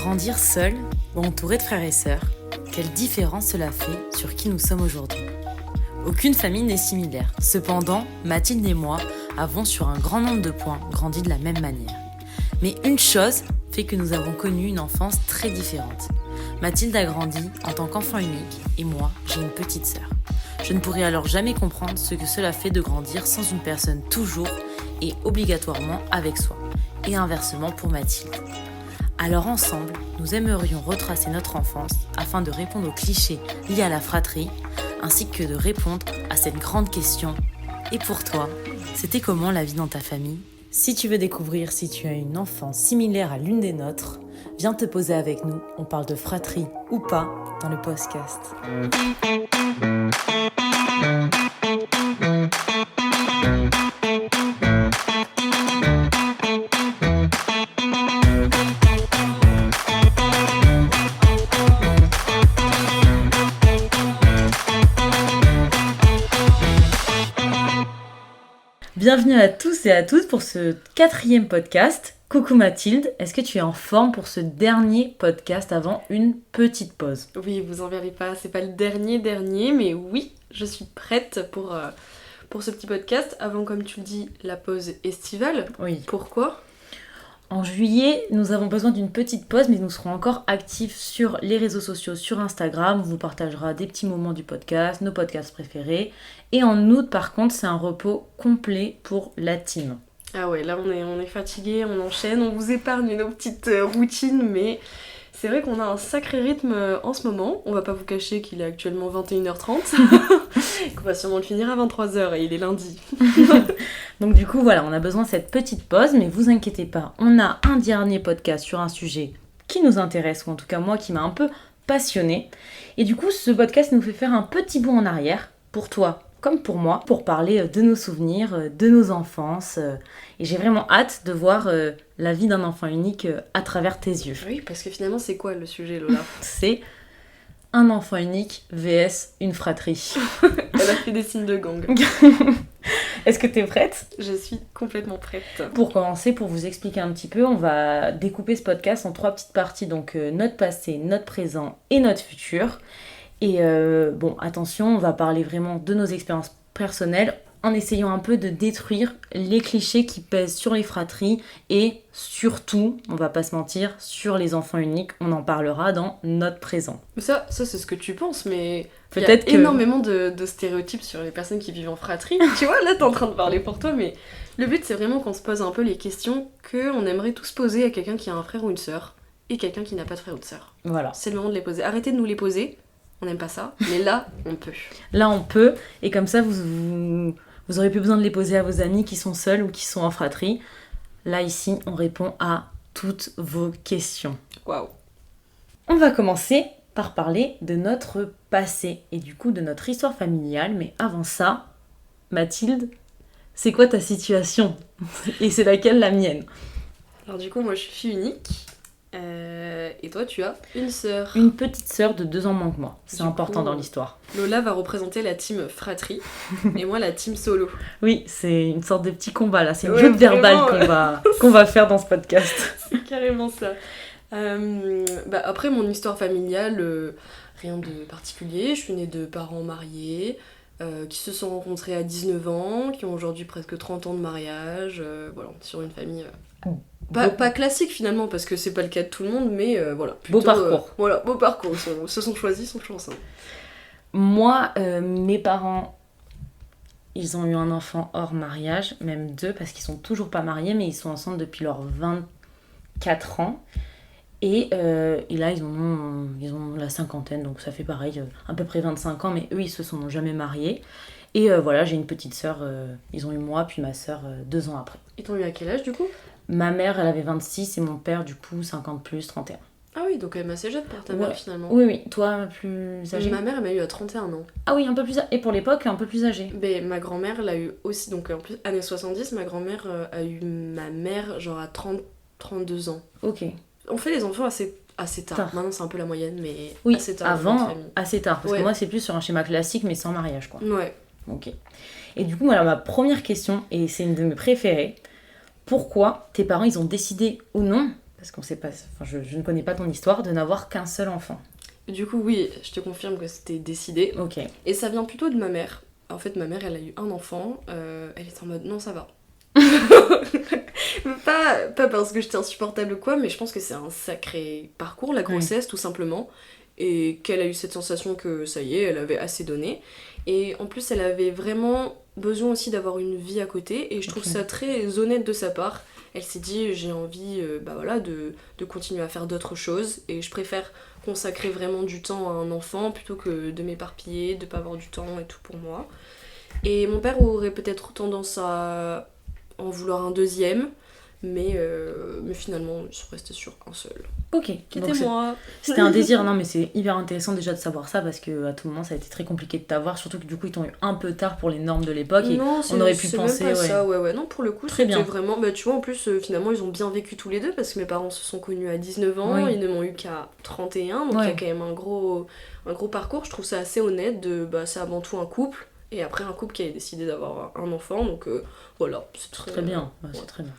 Grandir seul ou entouré de frères et sœurs, quelle différence cela fait sur qui nous sommes aujourd'hui. Aucune famille n'est similaire. Cependant, Mathilde et moi avons sur un grand nombre de points grandi de la même manière. Mais une chose fait que nous avons connu une enfance très différente. Mathilde a grandi en tant qu'enfant unique et moi, j'ai une petite sœur. Je ne pourrais alors jamais comprendre ce que cela fait de grandir sans une personne toujours et obligatoirement avec soi. Et inversement pour Mathilde. Alors ensemble, nous aimerions retracer notre enfance afin de répondre aux clichés liés à la fratrie, ainsi que de répondre à cette grande question. Et pour toi, c'était comment la vie dans ta famille ? Si tu veux découvrir si tu as une enfance similaire à l'une des nôtres, viens te poser avec nous, on parle de fratrie ou pas dans le podcast. Bienvenue à tous et à toutes pour ce 4e podcast. Coucou Mathilde, est-ce que tu es en forme pour ce dernier podcast avant une petite pause ? Oui, vous en verrez pas, c'est pas le dernier, mais oui, je suis prête pour ce petit podcast avant, comme tu le dis, la pause estivale. Oui. Pourquoi ? En juillet, nous avons besoin d'une petite pause, mais nous serons encore actifs sur les réseaux sociaux, sur Instagram. On vous partagera des petits moments du podcast, nos podcasts préférés. Et en août, par contre, c'est un repos complet pour la team. Ah ouais, là on est fatigué, on enchaîne, on vous épargne nos petites routines, mais c'est vrai qu'on a un sacré rythme en ce moment. On va pas vous cacher qu'il est actuellement 21h30, qu'on va sûrement le finir à 23h et il est lundi. Donc du coup, voilà, on a besoin de cette petite pause, mais vous inquiétez pas, on a un dernier podcast sur un sujet qui nous intéresse, ou en tout cas moi qui m'a un peu passionnée. Et du coup, ce podcast nous fait faire un petit bond en arrière, pour toi comme pour moi, pour parler de nos souvenirs, de nos enfances. Et j'ai vraiment hâte de voir la vie d'un enfant unique à travers tes yeux. Oui, parce que finalement, c'est quoi le sujet, Lola ? C'est un enfant unique vs une fratrie. Elle a fait des signes de gang. Est-ce que t'es prête ? Je suis complètement prête. Pour commencer, pour vous expliquer un petit peu, on va découper ce podcast en 3 petites parties. Donc notre passé, notre présent et notre futur. Et bon, attention, on va parler vraiment de nos expériences personnelles en essayant un peu de détruire les clichés qui pèsent sur les fratries et surtout, on va pas se mentir, sur les enfants uniques. On en parlera dans notre présent. Ça c'est ce que tu penses, mais peut-être il y a énormément de stéréotypes sur les personnes qui vivent en fratrie. Tu vois, là t'es en train de parler pour toi, mais le but c'est vraiment qu'on se pose un peu les questions qu'on aimerait tous poser à quelqu'un qui a un frère ou une sœur et quelqu'un qui n'a pas de frère ou de sœur. Voilà. C'est le moment de les poser. Arrêtez de nous les poser. On n'aime pas ça, mais là, on peut. Là, on peut, et comme ça, vous aurez plus besoin de les poser à vos amis qui sont seuls ou qui sont en fratrie. Là, ici, on répond à toutes vos questions. Waouh. On va commencer par parler de notre passé, et du coup, de notre histoire familiale. Mais avant ça, Mathilde, c'est quoi ta situation ? Et c'est laquelle la mienne ? Alors du coup, moi, je suis fille unique. Et toi, tu as une sœur. Une petite sœur de 2 ans moins que moi. C'est Du important coup, dans l'histoire. Lola va représenter la team fratrie et moi la team solo. Oui, c'est une sorte de petit combat là. C'est une Ouais, lutte verbale vraiment. qu'on va faire dans ce podcast. C'est carrément ça. Après, mon histoire familiale, rien de particulier. Je suis née de parents mariés qui se sont rencontrés à 19 ans, qui ont aujourd'hui presque 30 ans de mariage. Voilà, sur une famille... Pas classique finalement, parce que c'est pas le cas de tout le monde, mais voilà. Plutôt, Beau parcours. Voilà, beau parcours. Ils se sont choisis, ils sont toujours ensemble. Moi, mes parents, ils ont eu un enfant hors mariage, même 2, parce qu'ils sont toujours pas mariés, mais ils sont ensemble depuis leurs 24 ans. Et là, ils ont la cinquantaine, donc ça fait pareil, à peu près 25 ans, mais eux, ils se sont jamais mariés. Et voilà, j'ai une petite sœur, ils ont eu moi, puis ma sœur 2 ans après. Ils t'ont eu à quel âge du coup ? Ma mère, elle avait 26 et mon père, du coup, 50 plus, 31. Ah oui, donc elle m'a assez jeune pour ta mère finalement. Oui, toi, plus âgée ? Ma mère, elle m'a eu à 31 ans. Ah oui, un peu plus âgée. Et pour l'époque, un peu plus âgée. Mais ma grand-mère l'a eu aussi, donc en plus, années 70, ma grand-mère a eu ma mère genre à 32 ans. Ok. On fait les enfants assez tard. Maintenant, c'est un peu la moyenne, mais oui, assez tard. Avant, assez tard. Parce ouais. que moi, c'est plus sur un schéma classique, mais sans mariage, quoi. Ouais. Ok. Et du coup, voilà, ma première question, et c'est une de mes préférées. Pourquoi tes parents, ils ont décidé ou non, parce qu'on sait pas, enfin, je ne connais pas ton histoire, de n'avoir qu'un seul enfant. Du coup, oui, je te confirme que c'était décidé. Ok. Et ça vient plutôt de ma mère. En fait, ma mère, elle a eu un enfant. Elle est en mode, non, ça va. pas parce que j'étais insupportable ou quoi, mais je pense que c'est un sacré parcours, la grossesse, tout simplement. Et qu'elle a eu cette sensation que, ça y est, elle avait assez donné. Et en plus, elle avait vraiment besoin aussi d'avoir une vie à côté. Et je trouve ça très honnête de sa part. Elle s'est dit, j'ai envie de continuer à faire d'autres choses. Et je préfère consacrer vraiment du temps à un enfant plutôt que de m'éparpiller, de pas avoir du temps et tout pour moi. Et mon père aurait peut-être tendance à en vouloir un deuxième, mais finalement, ils sont restés sur un seul. Ok. Qui était moi. C'était un désir, non mais c'est hyper intéressant déjà de savoir ça parce que à tout moment ça a été très compliqué de t'avoir, surtout que du coup ils t'ont eu un peu tard pour les normes de l'époque et non, on aurait pu penser. Même pas ça, ouais, non, pour le coup, très c'était bien. vraiment. Bah, tu vois, en plus, finalement, ils ont bien vécu tous les deux parce que mes parents se sont connus à 19 ans, ils ne m'ont eu qu'à 31, donc il y a quand même un gros parcours. Je trouve ça assez honnête de. Bah, c'est avant tout un couple. Et après, un couple qui a décidé d'avoir un enfant, donc voilà, c'est très bien. C'est très bien.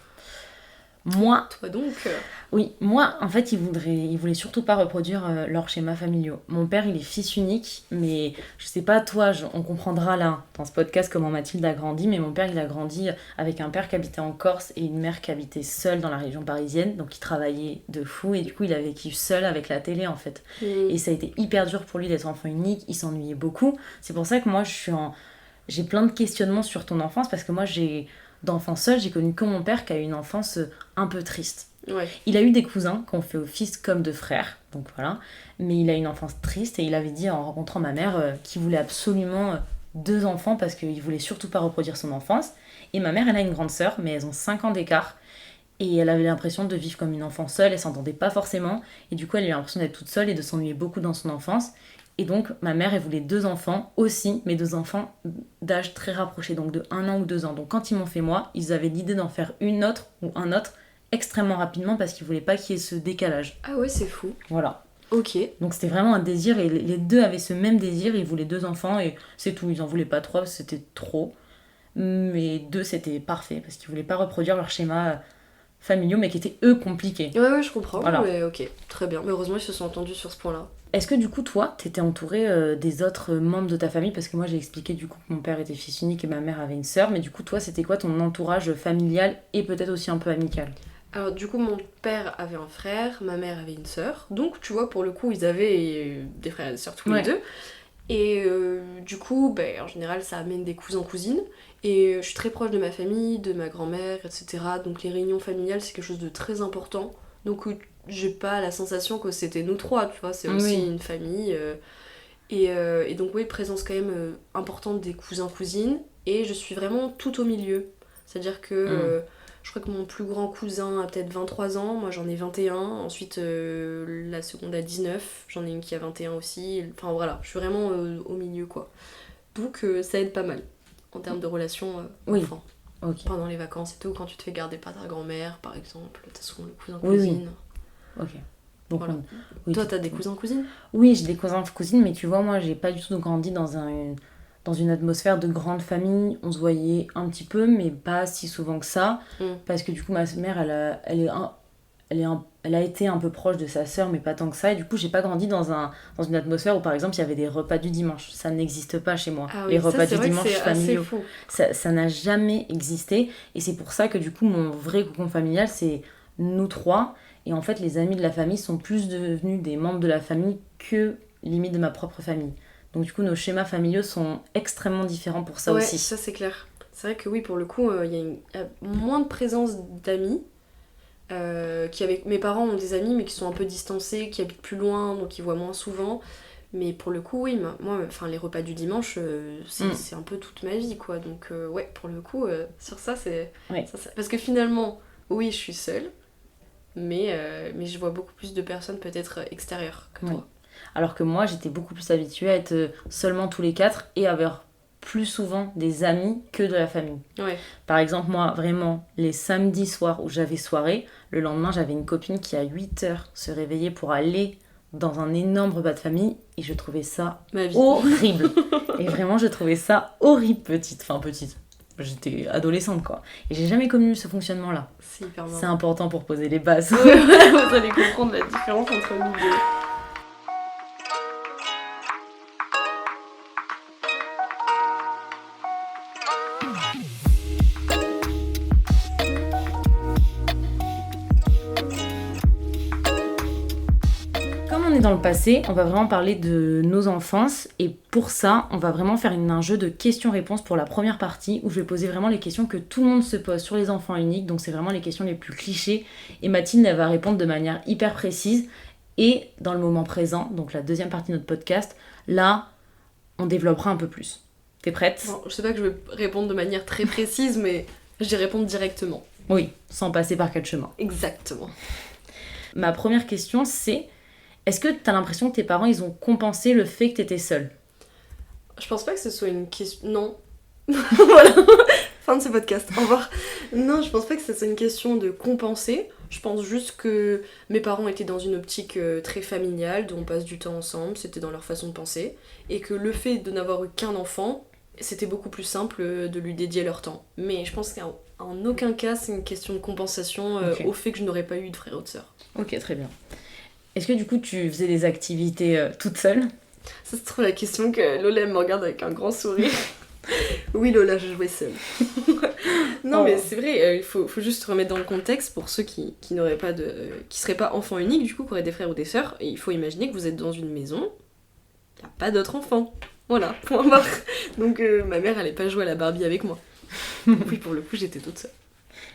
Moi, toi donc Oui, moi, en fait, ils voulaient surtout pas reproduire leurs schémas familiaux. Mon père, il est fils unique, mais je sais pas, toi, on comprendra là, dans ce podcast, comment Mathilde a grandi, mais mon père, il a grandi avec un père qui habitait en Corse et une mère qui habitait seule dans la région parisienne, donc il travaillait de fou, et du coup, il a vécu seul avec la télé, en fait. Et ça a été hyper dur pour lui d'être enfant unique, il s'ennuyait beaucoup. C'est pour ça que moi, j'ai plein de questionnements sur ton enfance, parce que moi, d'enfant seul, j'ai connu que mon père qui a eu une enfance un peu triste. Ouais. Il a eu des cousins qui ont fait office comme de frères, donc voilà. Mais il a une enfance triste et il avait dit en rencontrant ma mère qu'il voulait absolument 2 enfants parce qu'il voulait surtout pas reproduire son enfance. Et ma mère, elle a une grande sœur, mais elles ont 5 ans d'écart. Et elle avait l'impression de vivre comme une enfant seule, elle s'entendait pas forcément. Et du coup, elle a eu l'impression d'être toute seule et de s'ennuyer beaucoup dans son enfance. Et donc, ma mère, elle voulait 2 enfants aussi, mais 2 enfants d'âge très rapproché, donc de 1 an ou 2 ans. Donc quand ils m'ont fait moi, ils avaient l'idée d'en faire une autre ou un autre extrêmement rapidement parce qu'ils voulaient pas qu'il y ait ce décalage. Ah ouais, c'est fou. Voilà. Ok. Donc c'était vraiment un désir et les 2 avaient ce même désir, ils voulaient 2 enfants et c'est tout. Ils en voulaient pas 3, c'était trop. Mais 2 c'était parfait parce qu'ils voulaient pas reproduire leur schéma familiaux mais qui étaient eux compliqués. Ouais, je comprends. Voilà. Mais ok, très bien. Mais heureusement, ils se sont entendus sur ce point-là. Est-ce que du coup, toi, t'étais entourée des autres membres de ta famille? Parce que moi, j'ai expliqué du coup que mon père était fils unique et ma mère avait une sœur. Mais du coup, toi, c'était quoi ton entourage familial et peut-être aussi un peu amical? Alors du coup, mon père avait un frère, ma mère avait une sœur. Donc, tu vois, pour le coup, ils avaient des frères et des sœurs tous les deux. Et du coup, en général, ça amène des cousins-cousines. Et je suis très proche de ma famille, de ma grand-mère, etc. Donc les réunions familiales, c'est quelque chose de très important. Donc j'ai pas la sensation que c'était nous 3, tu vois, c'est aussi une famille. Et donc oui, présence quand même importante des cousins-cousines. Et je suis vraiment tout au milieu. C'est-à-dire que je crois que mon plus grand cousin a peut-être 23 ans, moi j'en ai 21. Ensuite la seconde a 19, j'en ai une qui a 21 aussi. Enfin voilà, je suis vraiment au milieu quoi. Donc ça aide pas mal en termes de relations enfants. Okay. Pendant les vacances et tout, quand tu te fais garder par ta grand-mère par exemple, t'as souvent le cousin-cousine. Ok. Donc, voilà. Toi, t'as des cousins-cousines? Oui, j'ai des cousins-cousines, mais tu vois, moi, j'ai pas du tout grandi dans une atmosphère de grande famille. On se voyait un petit peu, mais pas si souvent que ça. Parce que du coup, ma mère, elle a été un peu proche de sa sœur, mais pas tant que ça. Et du coup, j'ai pas grandi dans une atmosphère où, par exemple, il y avait des repas du dimanche. Ça n'existe pas chez moi. Ah oui, les repas du vrai dimanche que c'est familiaux. assez fou. Ça n'a jamais existé. Et c'est pour ça que, du coup, mon vrai cocon familial, c'est nous 3. Et en fait, les amis de la famille sont plus devenus des membres de la famille que limite de ma propre famille. Donc du coup, nos schémas familiaux sont extrêmement différents pour ça aussi. Ouais, ça c'est clair. C'est vrai que oui, pour le coup, il y a moins de présence d'amis. Mes parents ont des amis, mais qui sont un peu distancés, qui habitent plus loin, donc ils voient moins souvent. Mais pour le coup, oui, moi, les repas du dimanche, c'est un peu toute ma vie, quoi. Donc ouais, pour le coup, sur ça, c'est... Ouais. Ça. Parce que finalement, oui, je suis seule. Mais je vois beaucoup plus de personnes peut-être extérieures que toi. Alors que moi, j'étais beaucoup plus habituée à être seulement tous les 4 et avoir plus souvent des amis que de la famille. Ouais. Par exemple, moi, vraiment, les samedis soirs où j'avais soirée, le lendemain, j'avais une copine qui, à 8h, se réveillait pour aller dans un énorme repas de famille et je trouvais ça horrible. Et vraiment, je trouvais ça horrible, petite. Enfin, petite. j'étais adolescente, quoi. Et j'ai jamais connu ce fonctionnement-là. C'est hyper marrant. C'est important pour poser les bases. Ouais, vous allez comprendre la différence entre nous deux. Comme on est dans le passé, on va vraiment parler de nos enfances. Et pour ça, on va vraiment faire un jeu de questions-réponses pour la première partie, où je vais poser vraiment les questions que tout le monde se pose sur les enfants uniques. Donc c'est vraiment les questions les plus clichés. Et Mathilde, elle va répondre de manière hyper précise. Et dans le moment présent, donc la deuxième partie de notre podcast, là, on développera un peu plus. T'es prête ? Bon, je sais pas que je vais répondre de manière très précise, mais je vais répondre directement. Oui, sans passer par quatre chemins. Exactement. Ma première question, c'est... Est-ce que t'as l'impression que tes parents, ils ont compensé le fait que t'étais seule ? Je pense pas que ce soit une question... Non. Voilà. Fin de ce podcast. Au revoir. Non, je pense pas que ce soit une question de compenser. Je pense juste que mes parents étaient dans une optique très familiale, où on passe du temps ensemble, c'était dans leur façon de penser. Et que le fait de n'avoir eu qu'un enfant, c'était beaucoup plus simple de lui dédier leur temps. Mais je pense qu'en aucun cas, c'est une question de compensation Ok. au fait que je n'aurais pas eu de frère ou de sœur. Ok, très bien. Est-ce que du coup, tu faisais des activités toute seule ? Ça se trouve la question que Lola elle me regarde avec un grand sourire. Oui Lola, je jouais seule. Non Oh. mais c'est vrai, il faut juste remettre dans le contexte pour ceux qui n'auraient pas qui seraient pas enfants uniques du coup, qui auraient des frères ou des sœurs. Et il faut imaginer que vous êtes dans une maison, il n'y a pas d'autres enfants. Voilà, point barre. Donc ma mère allait pas jouer à la Barbie avec moi. Oui pour le coup j'étais toute seule.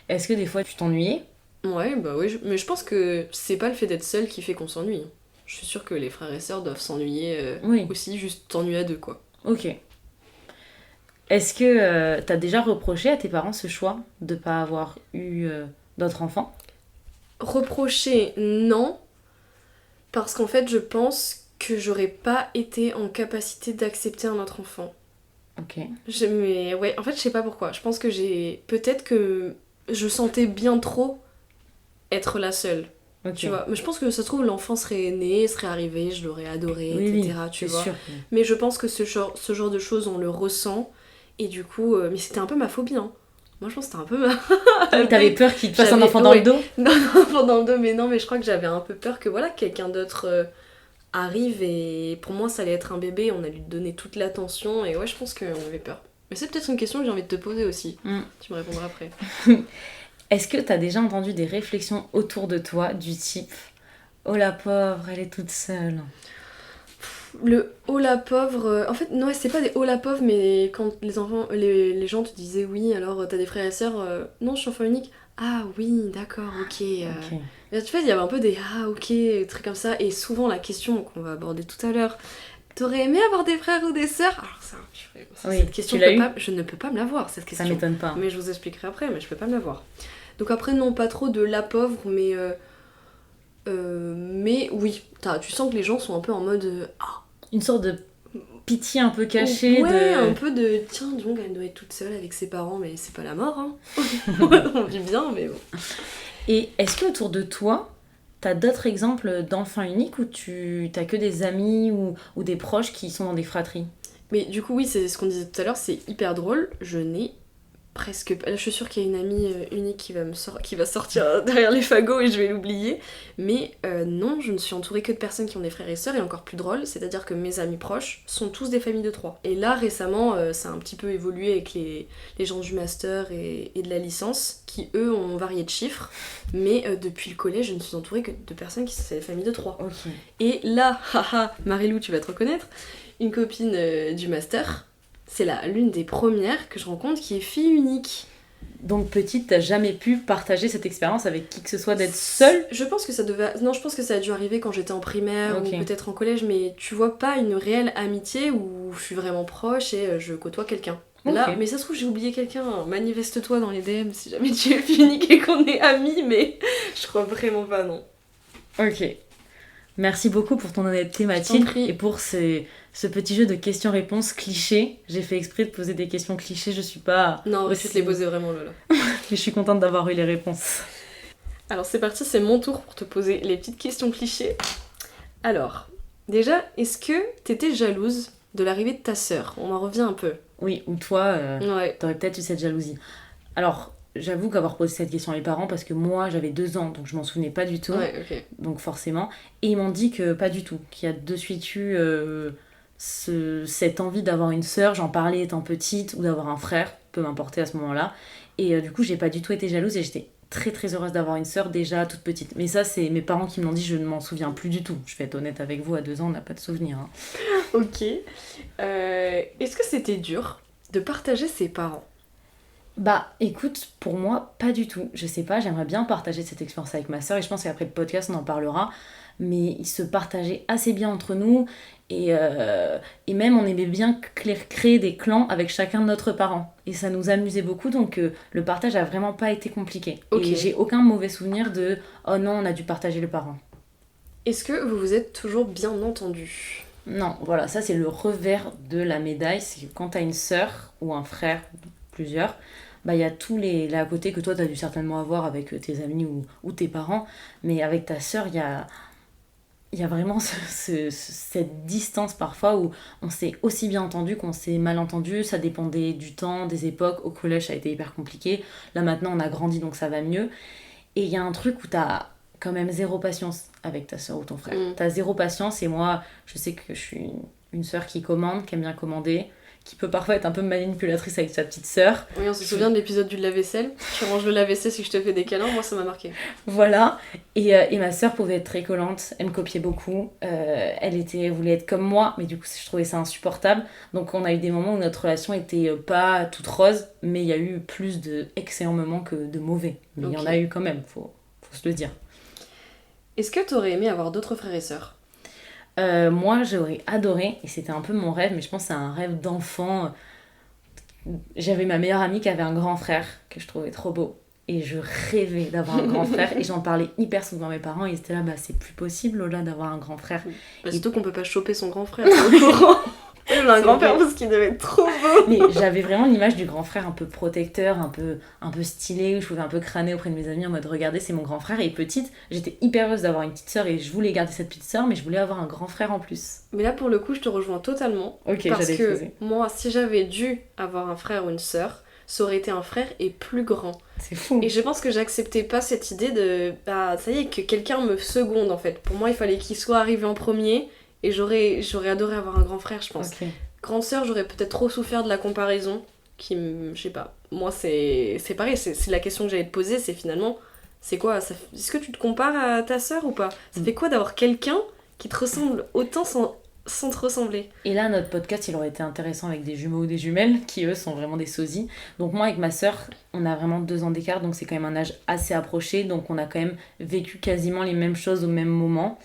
Est-ce que des fois, tu t'ennuyais ? Ouais bah oui, mais je pense que c'est pas le fait d'être seule qui fait qu'on s'ennuie. Je suis sûre que les frères et sœurs doivent s'ennuyer Oui. aussi, juste t'ennuyer à deux quoi. Ok. Est-ce que t'as déjà reproché à tes parents ce choix de pas avoir eu d'autres enfants ? Reprocher, non, parce qu'en fait, je pense que j'aurais pas été en capacité d'accepter un autre enfant. Ok. Mais ouais, en fait, je sais pas pourquoi. Je pense que peut-être que je sentais bien trop être la seule, Ok. tu vois. Mais je pense que ça se trouve, l'enfant serait né, serait arrivé, je l'aurais adoré, Oui, etc., oui, tu c'est vois. sûr. Mais je pense que ce genre de choses, on le ressent, et du coup, mais c'était un peu ma phobie, hein. Moi, je pense que c'était un peu ma... Oui, t'avais peur qu'il te fasse un J'avais- enfant dans ouais. le dos ? Non, non, pendant le dos, mais non, mais je crois que j'avais un peu peur que voilà, quelqu'un d'autre arrive et pour moi ça allait être un bébé, on allait lui donner toute l'attention et ouais, je pense qu'on avait peur. Mais c'est peut-être une question que j'ai envie de te poser aussi. Tu me répondras après. Est-ce que t'as déjà entendu des réflexions autour de toi du type « Oh la pauvre, elle est toute seule ». Le oh la pauvre, en fait, non, c'est pas des oh la pauvre, mais quand les gens te disaient oui, alors t'as des frères et sœurs, non, je suis enfant unique. Ah oui, d'accord, ok. Ok. Mais tu vois, il y avait un peu des ah ok, des trucs comme ça, et souvent la question qu'on va aborder tout à l'heure, t'aurais aimé avoir des frères ou des sœurs? Alors Oui, cette question, tu l'as eu je ne peux pas me l'avoir, cette Ça question. m'étonne pas. Mais je vous expliquerai après, mais je peux pas me l'avoir. Donc après, non, pas trop de la pauvre, mais oui, tu sens que les gens sont un peu en mode ah, Une sorte de pitié un peu cachée ouais, de... un peu de tiens, donc elle doit être toute seule avec ses parents, mais c'est pas la mort, hein. On vit bien, mais bon. Et est-ce que autour de toi, t'as d'autres exemples d'enfants uniques où t'as que des amis ou des proches qui sont dans des fratries ? Mais du coup, oui, c'est ce qu'on disait tout à l'heure, c'est hyper drôle. Je n'ai presque pas. Je suis sûre qu'il y a une amie unique qui va sortir derrière les fagots et je vais l'oublier. Mais non, je ne suis entourée que de personnes qui ont des frères et sœurs, et encore plus drôle, c'est-à-dire que mes amis proches sont tous des familles de 3. Et là, récemment, ça a un petit peu évolué avec les gens du master et de la licence, qui eux ont varié de chiffres. Mais depuis le collège, je ne suis entourée que de personnes qui sont des familles de 3. Ok. Et là, haha, Marilou, tu vas te reconnaître, une copine du master, c'est l'une des premières que je rencontre qui est fille unique. Donc petite, t'as jamais pu partager cette expérience avec qui que ce soit d'être seule ? Je pense que ça devait... Non, je pense que ça a dû arriver quand j'étais en primaire Ok. ou peut-être en collège, mais tu vois pas une réelle amitié où je suis vraiment proche et je côtoie quelqu'un. Ok. Là, mais ça se trouve, j'ai oublié quelqu'un. Manifeste-toi dans les DM si jamais tu es fille unique et qu'on est amis, mais je crois vraiment pas, non. Ok. Merci beaucoup pour ton honnêteté, t'en Mathilde, prie. et pour ce petit jeu de questions-réponses clichés. J'ai fait exprès de poser des questions clichés, je suis pas... Non, aussi- je te les posais vraiment, Lola. Mais je suis contente d'avoir eu les réponses. Alors c'est parti, c'est mon tour pour te poser les petites questions clichés. Alors, déjà, est-ce que t'étais jalouse de l'arrivée de ta sœur. On en revient un peu. Oui, ou toi, Ouais. t'aurais peut-être eu cette jalousie. Alors, j'avoue qu'avoir posé cette question à mes parents, parce que moi, j'avais 2 ans, donc je m'en souvenais pas du tout, Ouais, ok. donc forcément. Et ils m'ont dit que pas du tout, qu'il y a de suite eu cette envie d'avoir une sœur, j'en parlais étant petite, ou d'avoir un frère, peu m'importer à ce moment-là. Et du coup, j'ai pas du tout été jalouse et j'étais très très heureuse d'avoir une sœur déjà toute petite. Mais ça, c'est mes parents qui me l'ont dit, je ne m'en souviens plus du tout. Je vais être honnête avec vous, à 2 ans, on n'a pas de souvenir. Hein. Ok. Est-ce que c'était dur de partager ses parents? Bah écoute, pour moi, pas du tout. Je sais pas, j'aimerais bien partager cette expérience avec ma sœur et je pense qu'après le podcast, on en parlera. Mais ils se partageaient assez bien entre nous et même on aimait bien créer des clans avec chacun de notre parent. Et ça nous amusait beaucoup, donc le partage a vraiment pas été compliqué. Ok. Et j'ai aucun mauvais souvenir de oh non, on a dû partager le parent. Est-ce que vous vous êtes toujours bien entendus? Non, voilà, ça c'est le revers de la médaille, c'est que quand t'as une sœur ou un frère, plusieurs, bah il y a tous les là à côté que toi t'as dû certainement avoir avec tes amis ou tes parents, mais avec ta sœur il y a vraiment cette distance parfois où on s'est aussi bien entendu qu'on s'est mal entendu, ça dépendait du temps, des époques, au collège ça a été hyper compliqué, là maintenant on a grandi donc ça va mieux, et il y a un truc où t'as quand même zéro patience avec ta sœur ou ton frère. T'as zéro patience et moi, je sais que je suis une sœur qui commande, qui aime bien commander, qui peut parfois être un peu manipulatrice avec sa petite sœur. Oui, on se souvient de l'épisode du lave-vaisselle. Tu ranges le lave-vaisselle si je te fais des câlins, moi ça m'a marqué. Voilà, et ma sœur pouvait être très collante, elle me copiait beaucoup, elle voulait être comme moi, mais du coup je trouvais ça insupportable. Donc on a eu des moments où notre relation était pas toute rose, mais il y a eu plus d'excellents moments que de mauvais. Mais il y en a eu quand même, faut se le dire. Est-ce que t'aurais aimé avoir d'autres frères et sœurs? Moi, j'aurais adoré, et c'était un peu mon rêve, mais je pense que c'est un rêve d'enfant. J'avais ma meilleure amie qui avait un grand frère, que je trouvais trop beau. Et je rêvais d'avoir un grand frère, et j'en parlais hyper souvent à mes parents, et ils étaient là, bah c'est plus possible, Lola, d'avoir un grand frère. Bah, surtout qu'on peut pas choper son grand frère, c'est au courant. Elle a un grand-père parce qu'il devait être trop beau. Mais j'avais vraiment l'image du grand frère un peu protecteur, un peu stylé, où je pouvais un peu crâner auprès de mes amis en mode regardez, c'est mon grand frère. Et petite, j'étais hyper heureuse d'avoir une petite sœur et je voulais garder cette petite sœur, mais je voulais avoir un grand frère en plus. Mais là, pour le coup, je te rejoins totalement. Ok, parce j'allais que creuser. moi, si j'avais dû avoir un frère ou une sœur, ça aurait été un frère et plus grand. C'est fou. Et je pense que j'acceptais pas cette idée de bah ça y est, que quelqu'un me seconde en fait. Pour moi, il fallait qu'il soit arrivé en premier et j'aurais adoré avoir un grand frère, je pense. Ok. Grande sœur, j'aurais peut-être trop souffert de la comparaison, je sais pas. Moi, c'est pareil, c'est la question que j'allais te poser, c'est finalement, c'est quoi est-ce que tu te compares à ta sœur ou pas? Ça fait quoi d'avoir quelqu'un qui te ressemble autant sans te ressembler? Et là, notre podcast, il aurait été intéressant avec des jumeaux ou des jumelles, qui eux sont vraiment des sosies. Donc moi, avec ma sœur, on a vraiment 2 ans d'écart, donc c'est quand même un âge assez approché, donc on a quand même vécu quasiment les mêmes choses au même moment.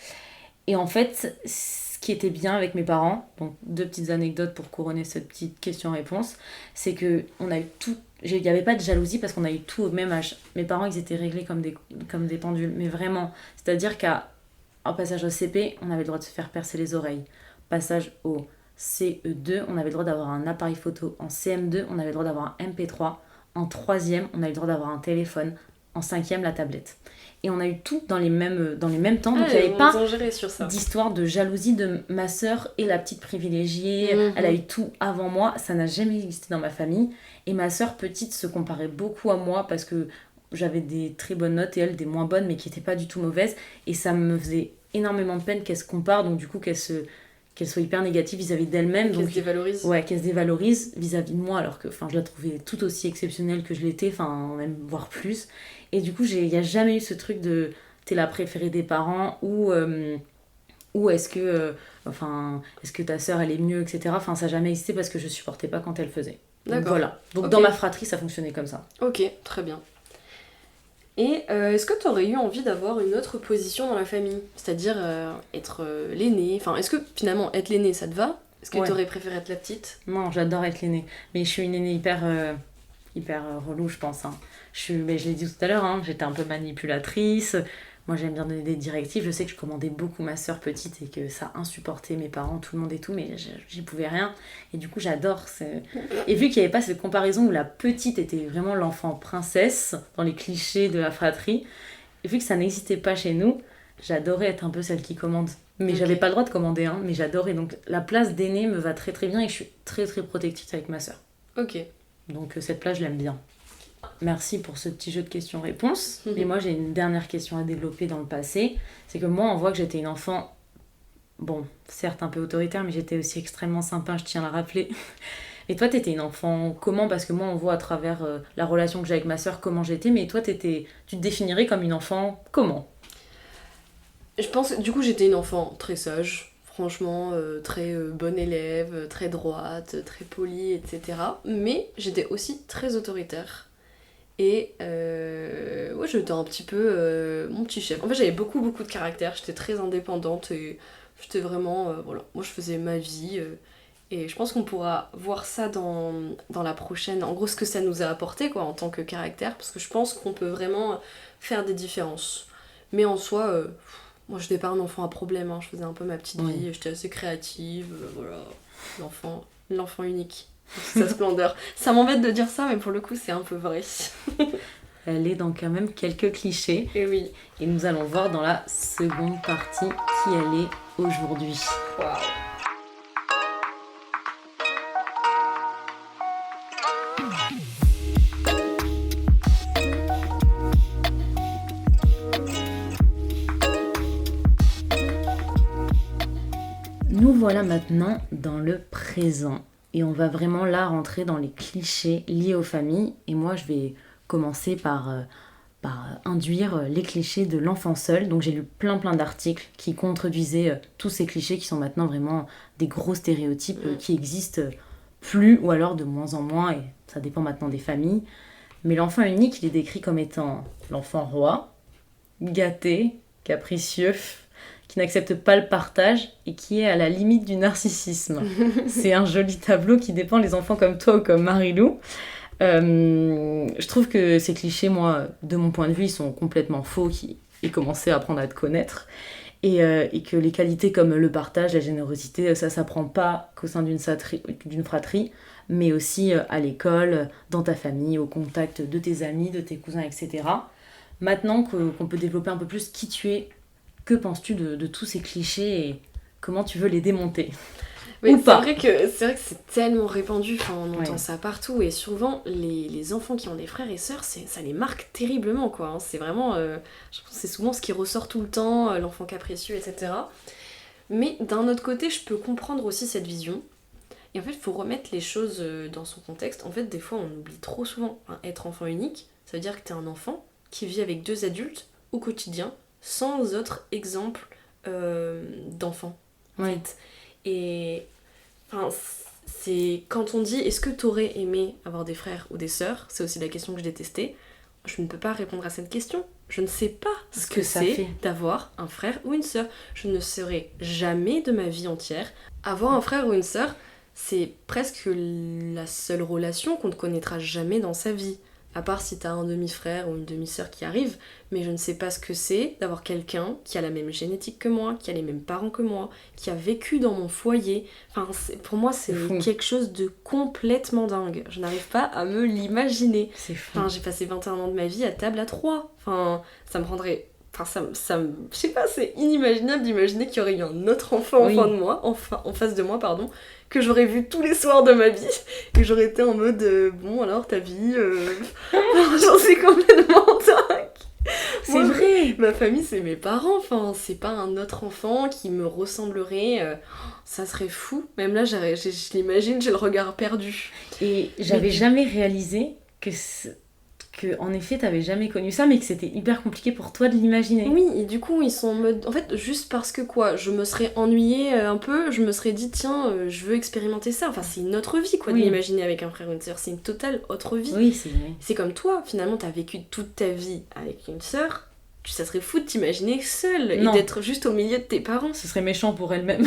Et en fait, ce qui était bien avec mes parents, donc 2 petites anecdotes pour couronner cette petite question-réponse, c'est que on a eu tout. Il n'y avait pas de jalousie parce qu'on a eu tout au même âge. Mes parents, ils étaient réglés comme des pendules, mais vraiment. C'est-à-dire qu'à un passage au CP, on avait le droit de se faire percer les oreilles. Passage au CE2, on avait le droit d'avoir un appareil photo. En CM2, on avait le droit d'avoir un MP3. En 3e, on avait le droit d'avoir un téléphone. En 5e, la tablette. Et on a eu tout dans les mêmes temps, donc il n'y avait pas d'histoire de jalousie de ma sœur et la petite privilégiée. Elle a eu tout avant moi, ça n'a jamais existé dans ma famille. Et ma sœur petite se comparait beaucoup à moi parce que j'avais des très bonnes notes et elle des moins bonnes, mais qui n'étaient pas du tout mauvaises. Et ça me faisait énormément de peine qu'elle se compare, donc du coup qu'elle soit hyper négative vis-à-vis d'elle-même. Qu'elle se dévalorise. Ouais, qu'elle se dévalorise vis-à-vis de moi, alors que je la trouvais tout aussi exceptionnelle que je l'étais, même voire plus. Et du coup, il n'y a jamais eu ce truc de t'es la préférée des parents ou est-ce que ta sœur elle est mieux, etc. Ça n'a jamais existé parce que je supportais pas quand elle faisait. Donc, d'accord. Voilà. Donc okay. Dans ma fratrie, ça fonctionnait comme ça. Ok, très bien. Et est-ce que tu aurais eu envie d'avoir une autre position dans la famille? C'est-à-dire être l'aînée. Enfin, est-ce que finalement être l'aînée ça te va? Est-ce que tu aurais préféré être la petite? Non, j'adore être l'aînée. Mais je suis une aînée hyper relou, je pense. Hein. Mais je l'ai dit tout à l'heure, hein, j'étais un peu manipulatrice. Moi, j'aime bien donner des directives. Je sais que je commandais beaucoup ma sœur petite et que ça insupportait mes parents, tout le monde et tout, mais j'y pouvais rien. Et du coup, j'adore. Et vu qu'il n'y avait pas cette comparaison où la petite était vraiment l'enfant princesse, dans les clichés de la fratrie, et vu que ça n'existait pas chez nous, j'adorais être un peu celle qui commande. Mais Ok. j'avais pas le droit de commander un, mais j'adorais. Donc la place d'aîné me va très très bien et je suis très très protectrice avec ma sœur. Ok. Donc cette place, je l'aime bien. Merci pour ce petit jeu de questions-réponses. Et moi, j'ai une dernière question à développer dans le passé. C'est que moi, on voit que j'étais une enfant, bon, certes un peu autoritaire, mais j'étais aussi extrêmement sympa, je tiens à le rappeler. Et toi, t'étais une enfant comment? Parce que moi, on voit à travers la relation que j'ai avec ma sœur comment j'étais, mais toi, tu te définirais comme une enfant comment? Je pense que du coup j'étais une enfant très sage, franchement, très bonne élève, très droite, très polie, etc. Mais j'étais aussi très autoritaire. Et ouais, j'étais un petit peu mon petit chef. En fait, j'avais beaucoup, beaucoup de caractère, j'étais très indépendante et j'étais vraiment. Voilà, moi je faisais ma vie. Et je pense qu'on pourra voir ça dans la prochaine. En gros, ce que ça nous a apporté quoi, en tant que caractère, parce que je pense qu'on peut vraiment faire des différences. Mais en soi, moi je n'étais pas un enfant à problème, hein. Je faisais un peu ma petite Oui. vie, j'étais assez créative, voilà. L'enfant unique, sa splendeur. Ça m'embête de dire ça, mais pour le coup, c'est un peu vrai. Elle est dans quand même quelques clichés. Et oui. Et nous allons voir dans la seconde partie qui elle est aujourd'hui. Waouh. Nous voilà maintenant dans le présent. Et on va vraiment là rentrer dans les clichés liés aux familles. Et moi, je vais commencer par induire les clichés de l'enfant seul. Donc j'ai lu plein d'articles qui contredisaient tous ces clichés qui sont maintenant vraiment des gros stéréotypes qui existent plus ou alors de moins en moins. Et ça dépend maintenant des familles. Mais l'enfant unique, il est décrit comme étant l'enfant roi, gâté, capricieux, qui n'accepte pas le partage et qui est à la limite du narcissisme. C'est un joli tableau qui dépeint les enfants comme toi ou comme Marilou. Je trouve que ces clichés, moi, de mon point de vue, ils sont complètement faux, qui aient commencé à apprendre à te connaître. Et que les qualités comme le partage, la générosité, ça s'apprend pas qu'au sein d'une fratrie, mais aussi à l'école, dans ta famille, au contact de tes amis, de tes cousins, etc. Maintenant qu'on peut développer un peu plus qui tu es, que penses-tu de tous ces clichés et comment tu veux les démonter? Mais Ou pas. c'est vrai que c'est tellement répandu, enfin, on entend Ouais. ça partout, et souvent les enfants qui ont des frères et sœurs, ça les marque terriblement, quoi, hein. C'est vraiment, je pense que c'est souvent ce qui ressort tout le temps, l'enfant capricieux, etc. Mais d'un autre côté, je peux comprendre aussi cette vision, et en fait, il faut remettre les choses dans son contexte. En fait, des fois, on oublie trop souvent, hein, être enfant unique, ça veut dire que t'es un enfant qui vit avec deux adultes au quotidien, sans autre exemple d'enfant, en Ouais. fait. Et enfin, c'est quand on dit est-ce que t'aurais aimé avoir des frères ou des sœurs, c'est aussi la question que je détestais. Je ne peux pas répondre à cette question. Je ne sais pas ce que ça c'est fait. d'avoir un frère ou une sœur. Je ne saurais jamais de ma vie entière avoir un frère ou une sœur. C'est presque la seule relation qu'on ne connaîtra jamais dans sa vie. À part si t'as un demi-frère ou une demi-sœur qui arrive, mais je ne sais pas ce que c'est d'avoir quelqu'un qui a la même génétique que moi, qui a les mêmes parents que moi, qui a vécu dans mon foyer. Enfin, pour moi, c'est fou. quelque chose de complètement dingue. Je n'arrive pas à me l'imaginer. C'est fou. Enfin, j'ai passé 21 ans de ma vie à table à 3. Enfin, ça me rendrait... Enfin, je sais pas, c'est inimaginable d'imaginer qu'il y aurait eu un autre enfant Oui. en face de moi, pardon, que j'aurais vu tous les soirs de ma vie, et j'aurais été en mode, bon, alors, ta vie... J'en suis complètement dingue. C'est Moi, vrai. ma famille, c'est mes parents, enfin, c'est pas un autre enfant qui me ressemblerait, ça serait fou. Même là, je l'imagine, j'ai le regard perdu. Et j'avais Mais- jamais réalisé que en effet, t'avais jamais connu ça, mais que c'était hyper compliqué pour toi de l'imaginer. Oui, et du coup, ils sont en mode... En fait, juste parce que quoi, je me serais ennuyée un peu, je me serais dit, tiens, je veux expérimenter ça. Enfin, c'est une autre vie, quoi, Oui. de l'imaginer avec un frère ou une sœur. C'est une totale autre vie. Oui, c'est vrai. C'est comme toi, finalement, t'as vécu toute ta vie avec une sœur, ça serait fou de t'imaginer seule Non. et d'être juste au milieu de tes parents. Ce serait méchant pour elle-même.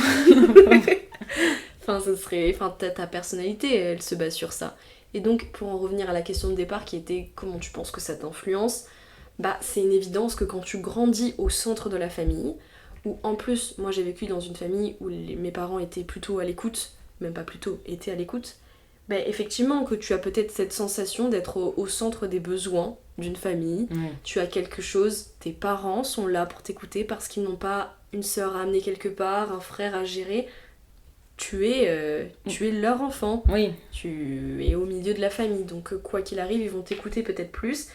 Enfin, ce serait... Enfin, ta personnalité, elle se base sur ça. Et donc, pour en revenir à la question de départ qui était comment tu penses que ça t'influence, bah, c'est une évidence que quand tu grandis au centre de la famille, où en plus, moi j'ai vécu dans une famille où mes parents étaient plutôt à l'écoute, même pas plutôt, étaient à l'écoute, bah, effectivement que tu as peut-être cette sensation d'être au centre des besoins d'une famille. Ouais. Tu as quelque chose, tes parents sont là pour t'écouter parce qu'ils n'ont pas une sœur à amener quelque part, un frère à gérer. Tu es leur enfant. Oui. Tu es au milieu de la famille. Donc quoi qu'il arrive, ils vont t'écouter peut-être plus.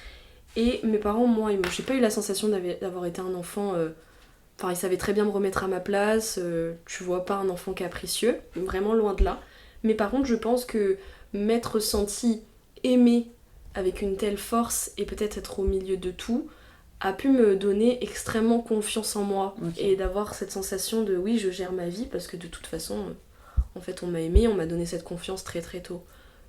Et mes parents, moi, j'ai pas eu la sensation d'avoir été un enfant... Enfin, ils savaient très bien me remettre à ma place. Tu vois, pas un enfant capricieux. Vraiment loin de là. Mais par contre, je pense que m'être senti aimée avec une telle force et peut-être être au milieu de tout a pu me donner extrêmement confiance en moi. Ok. Et d'avoir cette sensation de oui, je gère ma vie parce que de toute façon, en fait, on m'a aimée, on m'a donné cette confiance très très tôt.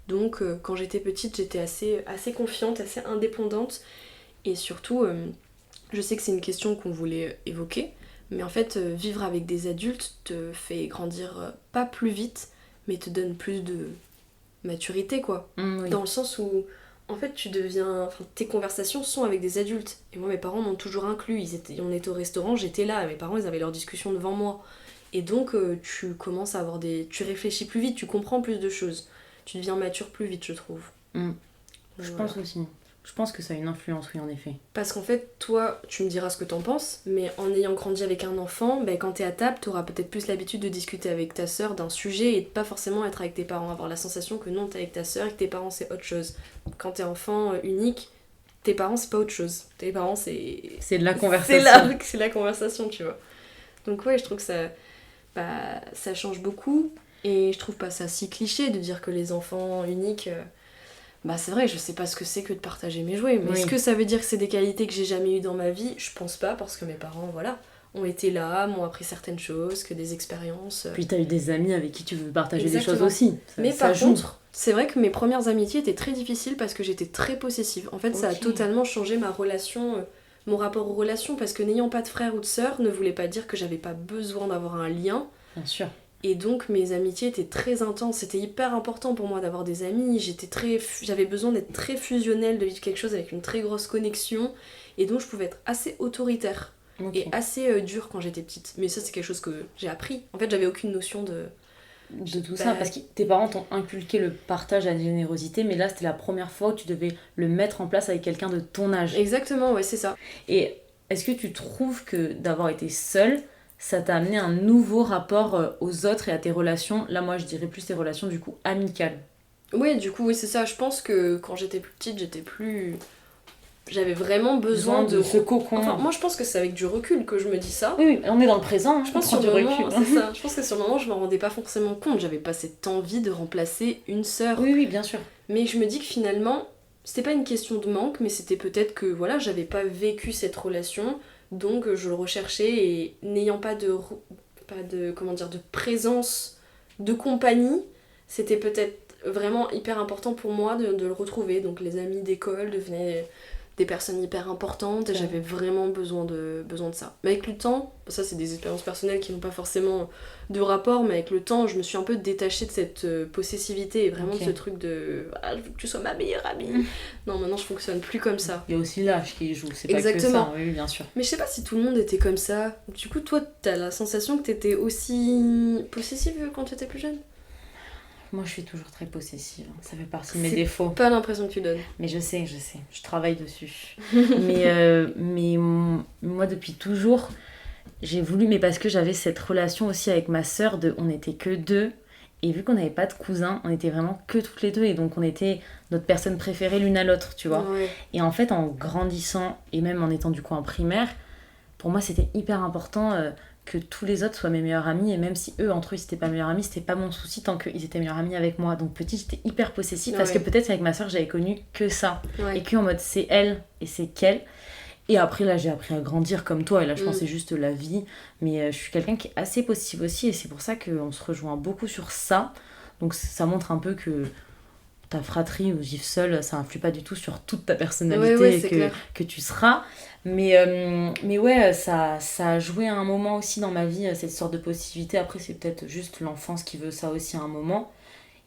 Donc, quand j'étais petite, j'étais assez confiante, assez indépendante. Et surtout, je sais que c'est une question qu'on voulait évoquer, mais en fait, vivre avec des adultes te fait grandir pas plus vite, mais te donne plus de maturité, quoi. Oui. Dans le sens où, en fait, enfin, tes conversations sont avec des adultes. Et moi, mes parents m'ont toujours inclus. On était au restaurant, j'étais là, mes parents, ils avaient leurs discussions devant moi. Et donc, tu commences à avoir tu réfléchis plus vite, tu comprends plus de choses. Tu deviens mature plus vite, je trouve. Je pense aussi. Je pense que ça a une influence, oui, en effet. Parce qu'en fait, toi, tu me diras ce que t'en penses, mais en ayant grandi avec un enfant, quand t'es à table, t'auras peut-être plus l'habitude de discuter avec ta sœur d'un sujet et de pas forcément être avec tes parents. Avoir la sensation que non, t'es avec ta sœur et que tes parents, c'est autre chose. Quand t'es enfant unique, tes parents, c'est pas autre chose. Tes parents, c'est... C'est de la conversation. C'est la conversation, tu vois. Donc ouais, je trouve que ça change beaucoup. Et je trouve pas ça si cliché de dire que les enfants uniques... c'est vrai, je sais pas ce que c'est que de partager mes jouets, mais est-ce que ça veut dire que c'est des qualités que j'ai jamais eues dans ma vie ? Je pense pas, parce que mes parents, voilà, ont été là, m'ont appris certaines choses, que des expériences. Puis t'as eu des amis avec qui tu veux partager Exactement. des choses aussi. Mais par contre, c'est vrai que mes premières amitiés étaient très difficiles parce que j'étais très possessive. En fait, ça a totalement changé ma relation, mon rapport aux relations, parce que n'ayant pas de frère ou de sœur ne voulait pas dire que j'avais pas besoin d'avoir un lien. Bien sûr. Et donc mes amitiés étaient très intenses, c'était hyper important pour moi d'avoir des amis, j'avais besoin d'être très fusionnelle, de vivre quelque chose avec une très grosse connexion, et donc je pouvais être assez autoritaire et assez dure quand j'étais petite. Mais ça c'est quelque chose que j'ai appris, en fait j'avais aucune notion de tout ça, parce que tes parents t'ont inculqué le partage, la générosité, mais là c'était la première fois où tu devais le mettre en place avec quelqu'un de ton âge. Exactement, ouais, c'est ça. Et est-ce que tu trouves que d'avoir été seule, ça t'a amené un nouveau rapport aux autres et à tes relations? Là, moi, je dirais plus tes relations, du coup, amicales. Oui, du coup, oui, c'est ça. Je pense que quand j'étais plus petite, j'avais vraiment besoin de ce cocon. Enfin, moi, je pense que c'est avec du recul que je me dis ça. Oui, on est dans le présent, je pense sur le moment, c'est ça. Je pense que sur le moment, je m'en rendais pas forcément compte. J'avais pas cette envie de remplacer une sœur. Oui, bien sûr. Mais je me dis que finalement, c'était pas une question de manque, mais c'était peut-être que, voilà, j'avais pas vécu cette relation. Donc je le recherchais et n'ayant pas de présence de compagnie, c'était peut-être vraiment hyper important pour moi de le retrouver. Donc les amis d'école devenaient des personnes hyper importantes et j'avais vraiment besoin de ça. Mais avec le temps, ça c'est des expériences personnelles qui n'ont pas forcément de rapport, mais avec le temps je me suis un peu détachée de cette possessivité et vraiment de ce truc de « Ah, je veux que tu sois ma meilleure amie ». Non, maintenant je fonctionne plus comme ça. Il y a aussi l'âge qui joue, c'est pas Exactement. que ça, oui, bien sûr. Mais je sais pas si tout le monde était comme ça. Du coup, toi, t'as la sensation que t'étais aussi possessive quand t'étais plus jeune ? Moi, je suis toujours très possessive. Ça fait partie de mes défauts. Pas l'impression que tu donnes. Mais je sais. Je travaille dessus. mais moi, depuis toujours, j'ai voulu... Mais parce que j'avais cette relation aussi avec ma sœur, on n'était que deux. Et vu qu'on n'avait pas de cousins, on était vraiment que toutes les deux. Et donc, on était notre personne préférée l'une à l'autre, tu vois. Ouais. Et en fait, en grandissant, et même en étant du coup en primaire, pour moi, c'était hyper important... que tous les autres soient mes meilleurs amis, et même si eux entre eux ils étaient pas meilleurs amis, c'était pas mon souci tant qu'ils étaient meilleurs amis avec moi. Donc petite, j'étais hyper possessive parce que peut-être avec ma soeur j'avais connu que ça, et que en mode c'est elle et c'est qu'elle. Et après là j'ai appris à grandir comme toi, et là je pense que c'est juste la vie, mais je suis quelqu'un qui est assez possessive aussi, et c'est pour ça qu'on se rejoint beaucoup sur ça. Donc ça montre un peu que ta fratrie ou vivre seule, ça influe pas du tout sur toute ta personnalité que tu seras. Mais ouais, ça a joué à un moment aussi dans ma vie, cette sorte de possessivité. Après, c'est peut-être juste l'enfance qui veut ça aussi à un moment.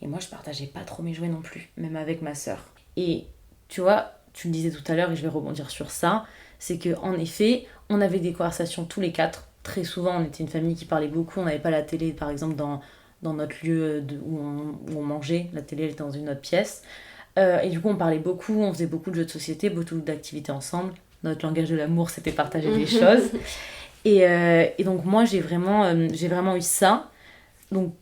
Et moi, je partageais pas trop mes jouets non plus, même avec ma sœur. Et tu vois, tu le disais tout à l'heure, et je vais rebondir sur ça, c'est qu'en effet, on avait des conversations tous les quatre. Très souvent, on était une famille qui parlait beaucoup. On n'avait pas la télé, par exemple, dans notre lieu où on mangeait. La télé, elle était dans une autre pièce. Et du coup, on parlait beaucoup, on faisait beaucoup de jeux de société, beaucoup d'activités ensemble. Notre langage de l'amour, c'était partager des choses. Et donc moi j'ai vraiment eu ça. Donc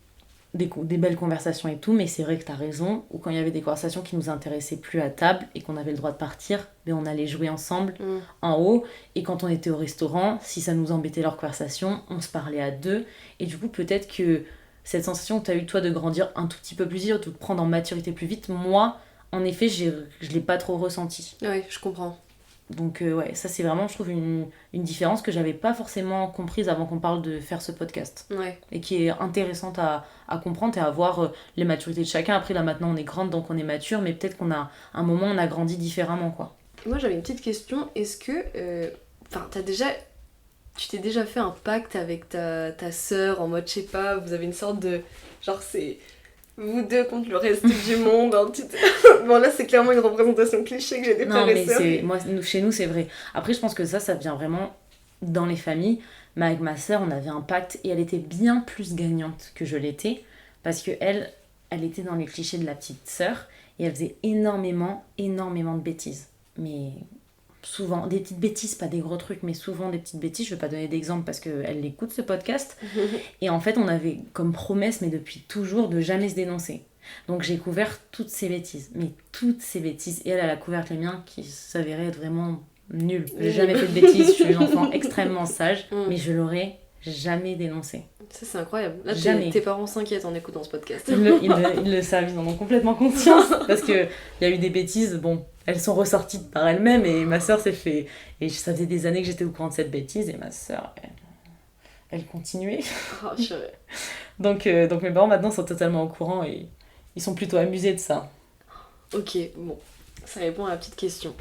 des belles conversations et tout, mais c'est vrai que t'as raison, ou quand il y avait des conversations qui nous intéressaient plus à table et qu'on avait le droit de partir, mais on allait jouer ensemble en haut, et quand on était au restaurant, si ça nous embêtait leur conversation, on se parlait à deux, et du coup peut-être que cette sensation que t'as eu toi de grandir un tout petit peu plus vite, de te prendre en maturité plus vite, moi, en effet, je l'ai pas trop ressenti. Ouais, je comprends. Donc ouais, ça c'est vraiment, je trouve, une différence que j'avais pas forcément comprise avant qu'on parle de faire ce podcast. Ouais. Et qui est intéressante à comprendre et à voir les maturités de chacun. Après là maintenant on est grande donc on est mature, mais peut-être qu'on a un moment on a grandi différemment quoi. Moi j'avais une petite question, est-ce que... tu t'es déjà fait un pacte avec ta sœur en mode, je sais pas, vous avez une sorte de... Genre c'est... Vous deux contre le reste du monde. Bon, là, c'est clairement une représentation cliché que j'ai des frères et sœurs. Moi, chez nous, c'est vrai. Après, je pense que ça vient vraiment dans les familles. Mais avec ma sœur, on avait un pacte et elle était bien plus gagnante que je l'étais. Parce que elle était dans les clichés de la petite sœur et elle faisait énormément de bêtises. Mais souvent, des petites bêtises, pas des gros trucs, mais souvent des petites bêtises. Je vais pas donner d'exemple parce qu'elle écoute ce podcast. Et en fait, on avait comme promesse, mais depuis toujours, de jamais se dénoncer. Donc j'ai couvert toutes ces bêtises. Mais toutes ces bêtises. Et elle a couvert les miens qui s'avéraient être vraiment nuls. J'ai jamais fait de bêtises. Je suis une enfant extrêmement sage. Mais je l'aurais jamais dénoncé. Ça, c'est incroyable. Là, tes parents s'inquiètent en écoutant ce podcast. Ils le savent, ils en ont complètement conscience. Parce qu'il y a eu des bêtises, bon... Elles sont ressorties par elles-mêmes et ma sœur s'est fait... Et ça faisait des années que j'étais au courant de cette bêtise et ma sœur, elle continuait. Oh, chérie. Donc mes parents maintenant sont totalement au courant et ils sont plutôt amusés de ça. Ok, bon, ça répond à la petite question.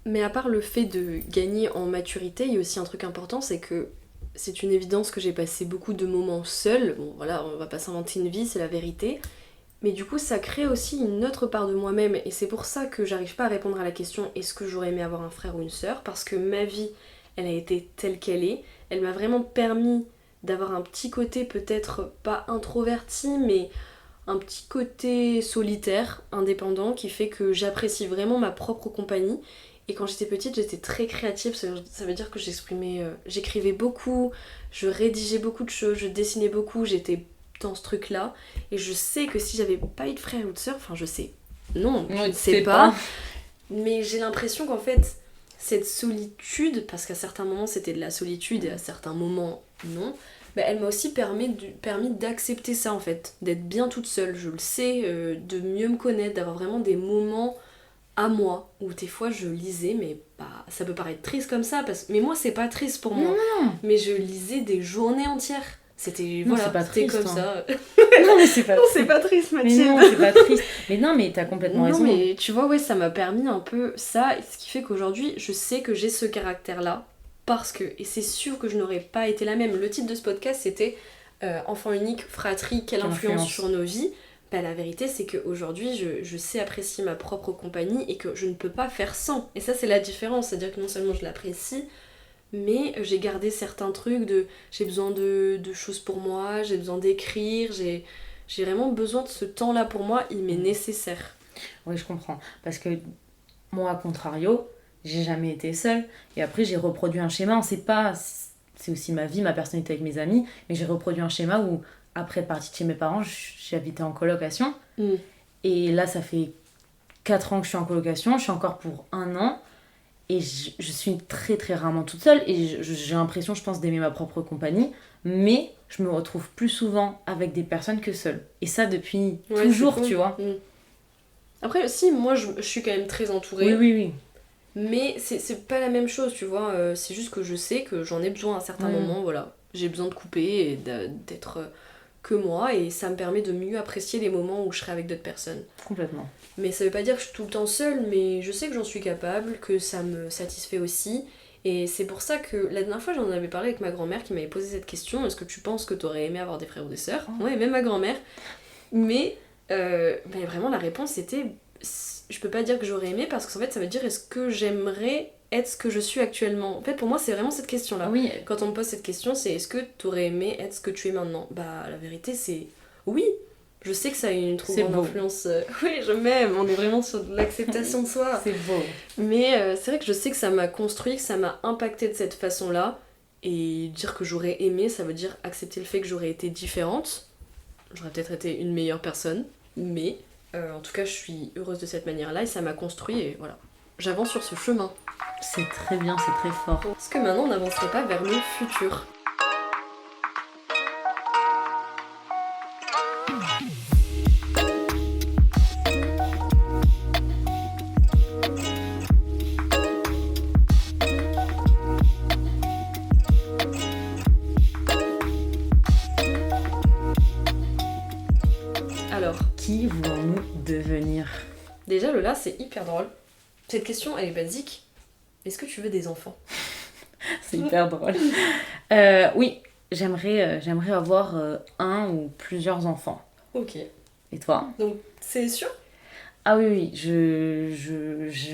Mais à part le fait de gagner en maturité, il y a aussi un truc important, c'est que c'est une évidence que j'ai passé beaucoup de moments seule. Bon voilà, on va pas s'inventer une vie, c'est la vérité. Mais du coup, ça crée aussi une autre part de moi-même, et c'est pour ça que j'arrive pas à répondre à la question est-ce que j'aurais aimé avoir un frère ou une sœur, parce que ma vie, elle a été telle qu'elle est, elle m'a vraiment permis d'avoir un petit côté peut-être pas introverti, mais un petit côté solitaire, indépendant, qui fait que j'apprécie vraiment ma propre compagnie. Et quand j'étais petite, j'étais très créative, ça veut dire que j'écrivais beaucoup, je rédigeais beaucoup de choses, je dessinais beaucoup, j'étais dans ce truc là et je sais que si j'avais pas eu de frère ou de sœur, enfin je sais je ne sais pas, mais j'ai l'impression qu'en fait cette solitude, parce qu'à certains moments c'était de la solitude et à certains moments non, bah, elle m'a aussi permis d'accepter ça en fait, d'être bien toute seule, je le sais, de mieux me connaître, d'avoir vraiment des moments à moi où des fois je lisais, mais bah, ça peut paraître triste comme ça, mais moi c'est pas triste pour moi, mais je lisais des journées entières. C'était comme ça. Non, mais c'est pas non, c'est pas triste, Mathilde. Mais non, c'est pas triste. Mais non, mais t'as complètement raison. Non, mais tu vois, ouais, ça m'a permis un peu ça, ce qui fait qu'aujourd'hui, je sais que j'ai ce caractère-là, parce que, et c'est sûr que je n'aurais pas été la même. Le titre de ce podcast, c'était Enfant unique, fratrie, quelle influence sur nos vies. Bah, la vérité, c'est qu'aujourd'hui, je sais apprécier ma propre compagnie et que je ne peux pas faire sans. Et ça, c'est la différence. C'est-à-dire que non seulement je l'apprécie, mais j'ai gardé certains trucs j'ai besoin de choses pour moi, j'ai besoin d'écrire, j'ai vraiment besoin de ce temps-là pour moi, il m'est nécessaire. Oui, je comprends. Parce que moi, à contrario, j'ai jamais été seule. Et après, j'ai reproduit un schéma. On sait pas, c'est aussi ma vie, ma personnalité avec mes amis, mais j'ai reproduit un schéma où, après être partie de chez mes parents, j'habitais en colocation. Et là, ça fait 4 ans que je suis en colocation, je suis encore pour 1 an. Et je suis très très rarement toute seule et j'ai l'impression, je pense, d'aimer ma propre compagnie, mais je me retrouve plus souvent avec des personnes que seule. Et ça depuis toujours, tu vois. Après, si, moi je suis quand même très entourée. Oui. Mais c'est pas la même chose, tu vois. C'est juste que je sais que j'en ai besoin à certains moments, voilà. J'ai besoin de couper et d'être que moi, et ça me permet de mieux apprécier les moments où je serai avec d'autres personnes. Complètement. Mais ça veut pas dire que je suis tout le temps seule, mais je sais que j'en suis capable, que ça me satisfait aussi. Et c'est pour ça que la dernière fois j'en avais parlé avec ma grand-mère qui m'avait posé cette question, est-ce que tu penses que t'aurais aimé avoir des frères ou des sœurs ? Ouais, même ma grand-mère. Mais vraiment la réponse était, je peux pas dire que j'aurais aimé, parce qu'en fait ça veut dire est-ce que j'aimerais être ce que je suis actuellement. En fait pour moi c'est vraiment cette question là. Oui. Quand on me pose cette question, c'est est-ce que t'aurais aimé être ce que tu es maintenant ? Bah la vérité c'est oui. Je sais que ça a une trop grande influence. Oui, je m'aime, on est vraiment sur l'acceptation de soi. C'est beau. Mais c'est vrai que je sais que ça m'a construit, que ça m'a impacté de cette façon-là. Et dire que j'aurais aimé, ça veut dire accepter le fait que j'aurais été différente. J'aurais peut-être été une meilleure personne, mais en tout cas, je suis heureuse de cette manière-là et ça m'a construit et voilà. J'avance sur ce chemin. C'est très bien, c'est très fort. Est-ce que maintenant on n'avancerait pas vers le futur ? Alors, Qui voulons-nous devenir? déjà Lola, c'est hyper drôle. Cette question, elle est basique. Est-ce que tu veux des enfants ? C'est hyper drôle. Oui, j'aimerais avoir un ou plusieurs enfants. Ok. Et toi? Donc, c'est sûr ? Ah oui, oui,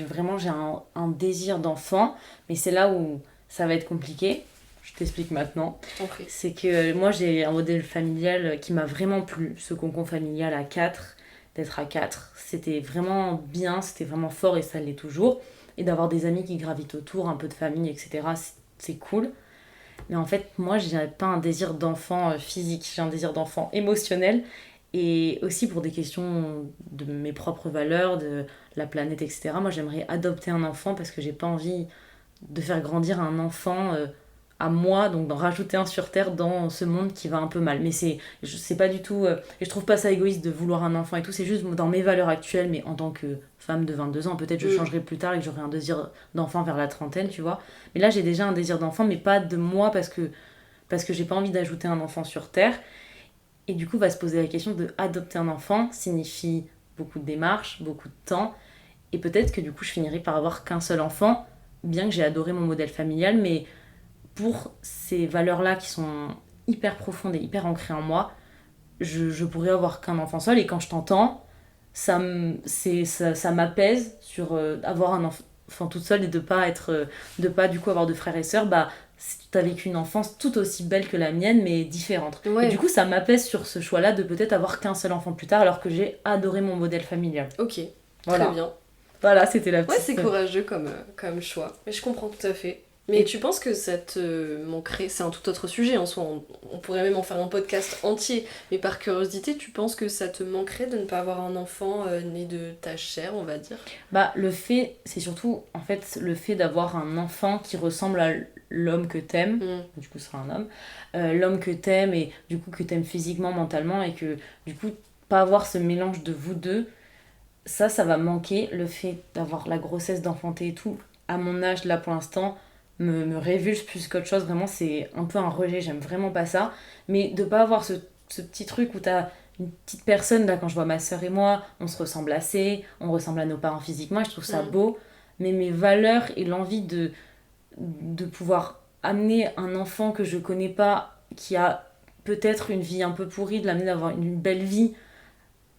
vraiment j'ai un désir d'enfant, mais c'est là où ça va être compliqué. Je t'explique maintenant. Je t'en prie. C'est que moi j'ai un modèle familial qui m'a vraiment plu, ce cocon familial à 4, d'être à 4. C'était vraiment bien, c'était vraiment fort et ça l'est toujours. Et d'avoir des amis qui gravitent autour, un peu de famille, etc. C'est cool. Mais en fait, moi j'ai pas un désir d'enfant physique, j'ai un désir d'enfant émotionnel. Et aussi pour des questions de mes propres valeurs, de la planète, etc. Moi j'aimerais adopter un enfant parce que j'ai pas envie de faire grandir un enfant à moi, donc d'en rajouter un sur Terre dans ce monde qui va un peu mal. Mais c'est pas du tout... et je trouve pas ça égoïste de vouloir un enfant et tout, c'est juste dans mes valeurs actuelles, mais en tant que femme de 22 ans, peut-être je changerai plus tard et que j'aurai un désir d'enfant vers la trentaine, tu vois. Mais là j'ai déjà un désir d'enfant, mais pas de moi parce que j'ai pas envie d'ajouter un enfant sur Terre. Et du coup va se poser la question de adopter un enfant signifie beaucoup de démarches, beaucoup de temps. Et peut-être que du coup je finirai par avoir qu'un seul enfant, bien que j'ai adoré mon modèle familial, mais pour ces valeurs-là qui sont hyper profondes et hyper ancrées en moi, je pourrais avoir qu'un enfant seul. Et quand je t'entends, ça m'apaise sur avoir un enfant toute seule et de pas du coup avoir de frères et sœurs. Bah, tu as vécu une enfance tout aussi belle que la mienne, mais différente. Ouais. Et du coup, ça m'apaise sur ce choix-là de peut-être avoir qu'un seul enfant plus tard, alors que j'ai adoré mon modèle familial. Ok, Voilà. très bien. Voilà, c'était la petite... Ouais, c'est courageux comme choix. Mais je comprends tout à fait. Mais tu penses que ça te manquerait... C'est un tout autre sujet en soi, on pourrait même en faire un podcast entier. Mais par curiosité, tu penses que ça te manquerait de ne pas avoir un enfant né de ta chair, on va dire ? Bah, le fait, c'est surtout en fait le fait d'avoir un enfant qui ressemble à l'homme que t'aimes, du coup ce sera un homme, l'homme que t'aimes et du coup que t'aimes physiquement, mentalement et que du coup pas avoir ce mélange de vous deux, ça va manquer. Le fait d'avoir la grossesse, d'enfanter et tout, à mon âge là pour l'instant, me révulse plus qu'autre chose. Vraiment, c'est un peu un rejet, j'aime vraiment pas ça. Mais de pas avoir ce petit truc où t'as une petite personne, là, quand je vois ma sœur et moi, on se ressemble assez, on ressemble à nos parents physiquement, et je trouve ça beau. Mais mes valeurs et l'envie de pouvoir amener un enfant que je connais pas, qui a peut-être une vie un peu pourrie, de l'amener d'avoir une belle vie,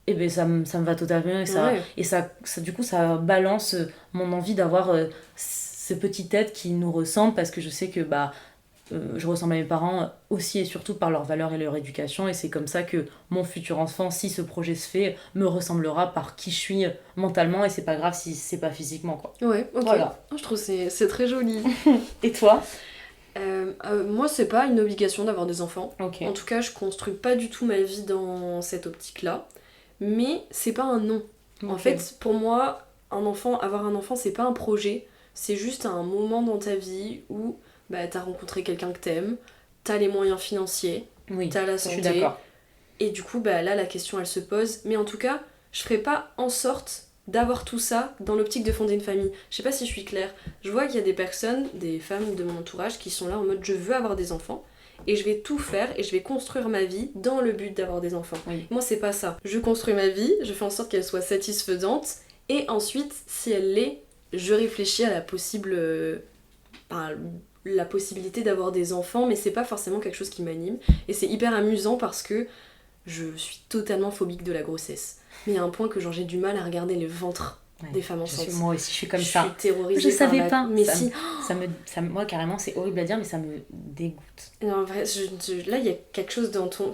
et ben ça me va totalement bien. Et ça, du coup, ça balance mon envie d'avoir ce petit être qui nous ressemble, parce que je sais que je ressemble à mes parents aussi et surtout par leurs valeurs et leur éducation, et c'est comme ça que mon futur enfant, si ce projet se fait, me ressemblera par qui je suis mentalement, et c'est pas grave si c'est pas physiquement, quoi. Ouais, ok. Voilà. Je trouve que c'est très joli. Et toi? Moi, c'est pas une obligation d'avoir des enfants. Ok. En tout cas, je construis pas du tout ma vie dans cette optique-là. Mais c'est pas un non. En Ok. fait, pour moi, avoir un enfant, c'est pas un projet. C'est juste un moment dans ta vie où t'as rencontré quelqu'un que t'aimes, t'as les moyens financiers, Oui, t'as la je suis santé. d'accord. Et du coup, là, la question, elle se pose. Mais en tout cas, je ferai pas en sorte d'avoir tout ça dans l'optique de fonder une famille. Je sais pas si je suis claire. Je vois qu'il y a des personnes, des femmes de mon entourage qui sont là en mode je veux avoir des enfants et je vais tout faire et je vais construire ma vie dans le but d'avoir des enfants. Oui. Moi, c'est pas ça. Je construis ma vie, je fais en sorte qu'elle soit satisfaisante et ensuite, si elle l'est, je réfléchis à la possibilité d'avoir des enfants, mais c'est pas forcément quelque chose qui m'anime. Et c'est hyper amusant parce que je suis totalement phobique de la grossesse. Mais à un point que j'ai du mal à regarder le ventre Ouais, des femmes enceintes. moi aussi, je suis comme Je ça. suis terrorisée Je savais pas. Mais ça, si. moi, carrément, c'est horrible à dire, mais ça me dégoûte. Non, en vrai, là, il y a quelque chose dans ton...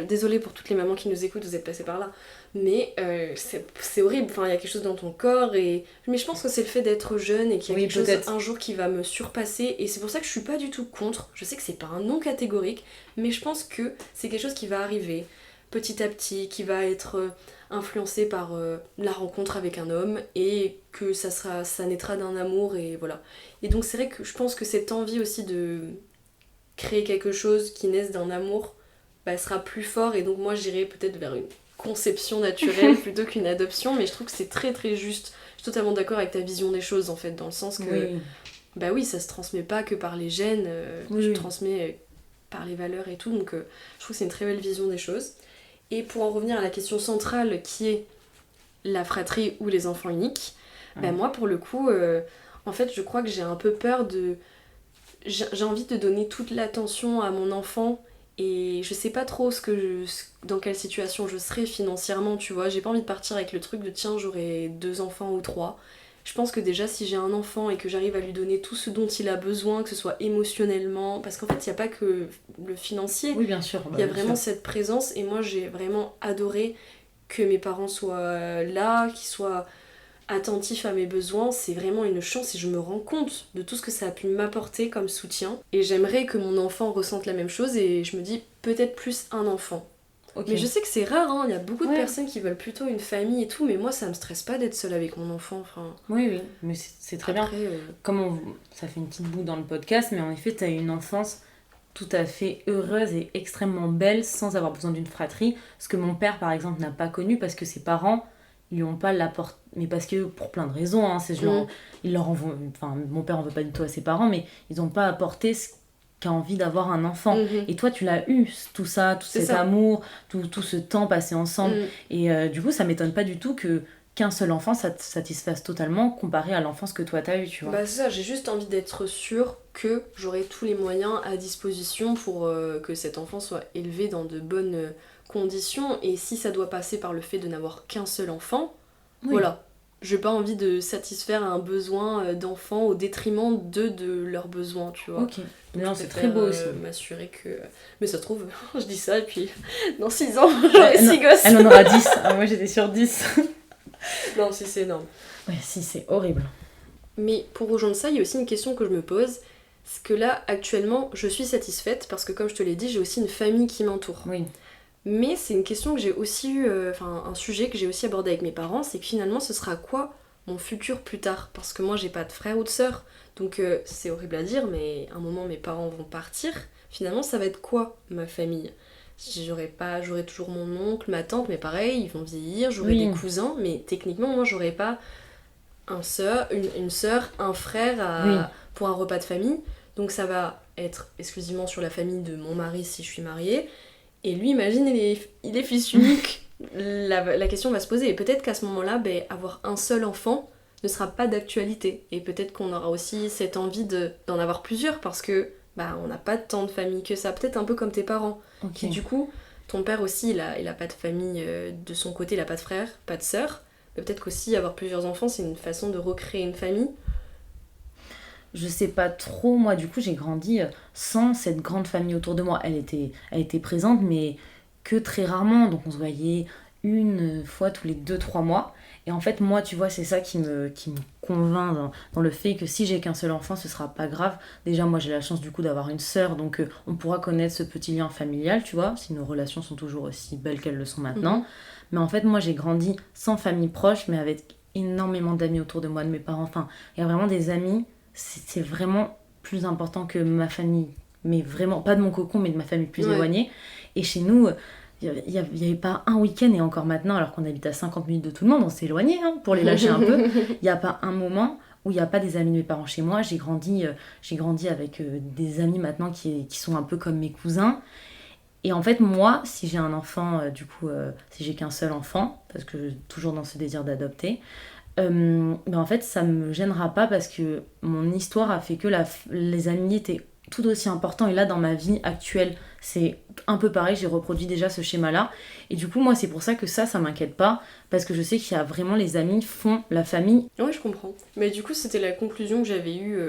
Désolée pour toutes les mamans qui nous écoutent, vous êtes passées par là. Mais c'est horrible, enfin, il y a quelque chose dans ton corps. Mais je pense que c'est le fait d'être jeune et qu'il y a quelque chose un jour qui va me surpasser. Et c'est pour ça que je suis pas du tout contre. Je sais que c'est pas un non catégorique, mais je pense que c'est quelque chose qui va arriver petit à petit, qui va être influencé par la rencontre avec un homme et que ça naîtra d'un amour et voilà. Et donc c'est vrai que je pense que cette envie aussi de créer quelque chose qui naisse d'un amour sera plus fort et donc moi j'irai peut-être vers une conception naturelle plutôt qu'une adoption, mais je trouve que c'est très très juste. Je suis totalement d'accord avec ta vision des choses en fait, dans le sens que bah oui, ça se transmet pas que par les gènes, tu transmets par les valeurs et tout, donc je trouve que c'est une très belle vision des choses. Et pour en revenir à la question centrale qui est la fratrie ou les enfants uniques, bah moi pour le coup, en fait je crois que j'ai un peu peur de... J'ai envie de donner toute l'attention à mon enfant et je sais pas trop dans quelle situation je serai financièrement, tu vois. J'ai pas envie de partir avec le truc de tiens, j'aurai 2 enfants ou 3. Je pense que déjà, si j'ai un enfant et que j'arrive à lui donner tout ce dont il a besoin, que ce soit émotionnellement, parce qu'en fait, il n'y a pas que le financier. Oui, bien sûr. Il y a vraiment cette présence et moi, j'ai vraiment adoré que mes parents soient là, qu'ils soient attentif à mes besoins, c'est vraiment une chance et je me rends compte de tout ce que ça a pu m'apporter comme soutien. Et j'aimerais que mon enfant ressente la même chose et je me dis peut-être plus un enfant. Okay. Mais je sais que c'est rare, hein. Il y a beaucoup de personnes qui veulent plutôt une famille et tout, mais moi ça me stresse pas d'être seule avec mon enfant. Enfin... Oui, mais c'est très bien. Comme ça fait une petite boue dans le podcast, mais en effet t'as eu une enfance tout à fait heureuse et extrêmement belle sans avoir besoin d'une fratrie, ce que mon père par exemple n'a pas connu parce que ses parents ils lui ont pas l'apporté, mais parce que pour plein de raisons, hein, ils leur envoient, enfin mon père en veut pas du tout à ses parents, mais ils ont pas apporté ce qu'a envie d'avoir un enfant. Et toi tu l'as eu, tout ça, tout cet amour, tout ce temps passé ensemble. Et du coup ça m'étonne pas du tout qu'un seul enfant ça te satisfasse totalement comparé à l'enfance que toi t'as eu, tu vois. Bah c'est ça, j'ai juste envie d'être sûre que j'aurai tous les moyens à disposition pour que cet enfant soit élevé dans de bonnes conditions, et si ça doit passer par le fait de n'avoir qu'un seul enfant, voilà. J'ai pas envie de satisfaire un besoin d'enfant au détriment de leurs besoins, tu vois. Ok, non, c'est très beau aussi. M'assurer que... Mais ça se trouve, je dis ça et puis dans 6 ans, j'aurai 6 gosses. Elle en aura 10, moi j'étais sur 10. Non, si c'est énorme. Ouais, si, c'est horrible. Mais pour rejoindre ça, il y a aussi une question que je me pose. C'est que là, actuellement, je suis satisfaite parce que comme je te l'ai dit, j'ai aussi une famille qui m'entoure. Oui. Mais c'est une question que j'ai aussi eu, un sujet que j'ai aussi abordé avec mes parents, c'est que finalement ce sera quoi mon futur plus tard? Parce que moi j'ai pas de frère ou de sœur, donc c'est horrible à dire, mais à un moment mes parents vont partir, finalement ça va être quoi ma famille? J'aurai toujours mon oncle, ma tante, mais pareil, ils vont vieillir, j'aurai des cousins, mais techniquement moi j'aurai pas une sœur, un frère pour un repas de famille, donc ça va être exclusivement sur la famille de mon mari si je suis mariée. Et lui, imagine, il est fils unique. La question va se poser. Et peut-être qu'à ce moment-là, avoir un seul enfant ne sera pas d'actualité. Et peut-être qu'on aura aussi cette envie d'en avoir plusieurs parce que on n'a pas tant de famille que ça. Peut-être un peu comme tes parents. Okay. Qui du coup, ton père aussi, il a pas de famille de son côté, il a pas de frère, pas de sœur. Mais peut-être qu'aussi avoir plusieurs enfants, c'est une façon de recréer une famille. Je sais pas trop, moi du coup j'ai grandi sans cette grande famille autour de moi. Elle était présente mais que très rarement, donc on se voyait une fois tous les 2-3 mois. Et en fait moi tu vois c'est ça qui me convainc dans le fait que si j'ai qu'un seul enfant ce sera pas grave. Déjà moi j'ai la chance du coup d'avoir une sœur, donc on pourra connaître ce petit lien familial, tu vois, si nos relations sont toujours aussi belles qu'elles le sont maintenant. Mais en fait moi j'ai grandi sans famille proche mais avec énormément d'amis autour de moi, de mes parents. Enfin il y a vraiment des amis. C'est vraiment plus important que ma famille, mais vraiment pas de mon cocon mais de ma famille plus éloignée. Et chez nous il n'y avait pas un week-end, et encore maintenant alors qu'on habite à 50 minutes de tout le monde, on s'est éloigné pour les lâcher un peu. Il n'y a pas un moment où il n'y a pas des amis de mes parents chez moi. J'ai grandi avec des amis maintenant qui sont un peu comme mes cousins. Et en fait moi si j'ai un enfant si j'ai qu'un seul enfant, parce que toujours dans ce désir d'adopter, en fait ça me gênera pas parce que mon histoire a fait que les amitiés étaient tout aussi important. Et là, dans ma vie actuelle, c'est un peu pareil, j'ai reproduit déjà ce schéma-là. Et du coup, moi, c'est pour ça que ça m'inquiète pas, parce que je sais qu'il y a vraiment les amis font la famille. Ouais, je comprends. Mais du coup, c'était la conclusion que j'avais eue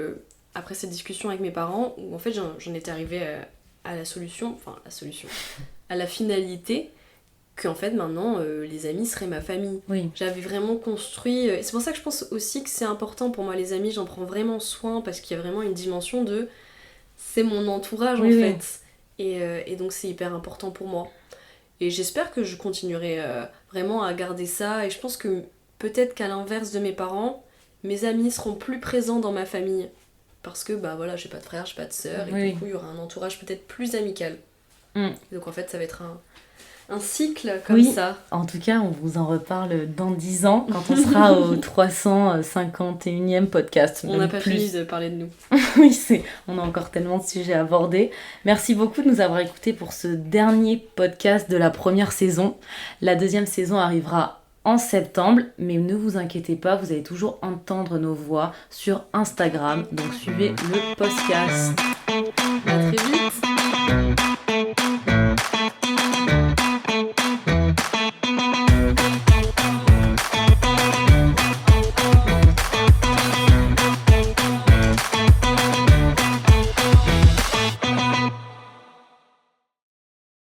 après cette discussion avec mes parents, où en fait, j'en étais arrivée à la solution, à la finalité, qu'en fait, maintenant, les amis seraient ma famille. Oui. J'avais vraiment construit... et c'est pour ça que je pense aussi que c'est important pour moi, les amis, j'en prends vraiment soin, parce qu'il y a vraiment une dimension de... C'est mon entourage, en fait. Et donc, c'est hyper important pour moi. Et j'espère que je continuerai vraiment à garder ça. Et je pense que peut-être qu'à l'inverse de mes parents, mes amis seront plus présents dans ma famille. Parce que, bah voilà, j'ai pas de frère, j'ai pas de sœur. Et du coup, il y aura un entourage peut-être plus amical. Donc en fait, ça va être un cycle comme ça. En tout cas, on vous en reparle dans 10 ans, quand on sera au 351e podcast. On n'a pas fini de parler de nous. Oui, on a encore tellement de sujets à aborder. Merci beaucoup de nous avoir écoutés pour ce dernier podcast de la première saison. La deuxième saison arrivera en septembre, mais ne vous inquiétez pas, vous allez toujours entendre nos voix sur Instagram. Donc suivez le podcast. À très vite.